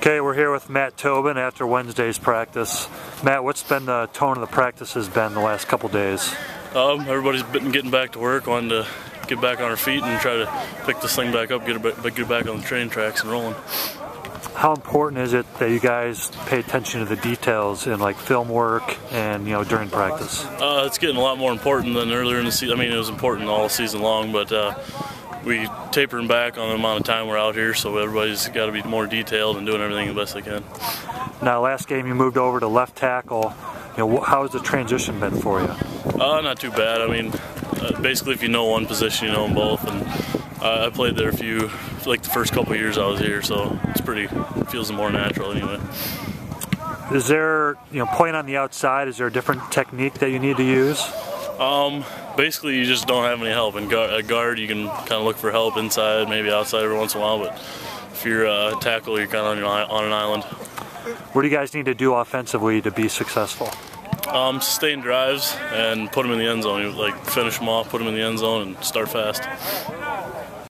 Okay, we're here with Matt Tobin after Wednesday's practice. Matt, what's been the tone of the practices been the last couple days? Everybody's been getting back to work, wanting to get back on our feet and try to pick this thing back up, get it back on the training tracks and rolling. How important is it that you guys pay attention to the details in like film work and during practice? It's getting a lot more important than earlier in the season. I mean, it was important all season long, but we tapering back on the amount of time we're out here, so everybody's got to be more detailed and doing everything the best they can. Now, last game you moved over to left tackle. How has the transition been for you? Not too bad. I mean, basically, if you know one position, you know them both. And I played there the first couple of years I was here, so it feels more natural anyway. Is there, playing on the outside, is there a different technique that you need to use? Basically, you just don't have any help. In guard, you can kind of look for help inside, maybe outside every once in a while, but if you're a tackle, you're kind of on an island. What do you guys need to do offensively to be successful? Sustain drives and put them in the end zone. Finish them off, put them in the end zone, and start fast.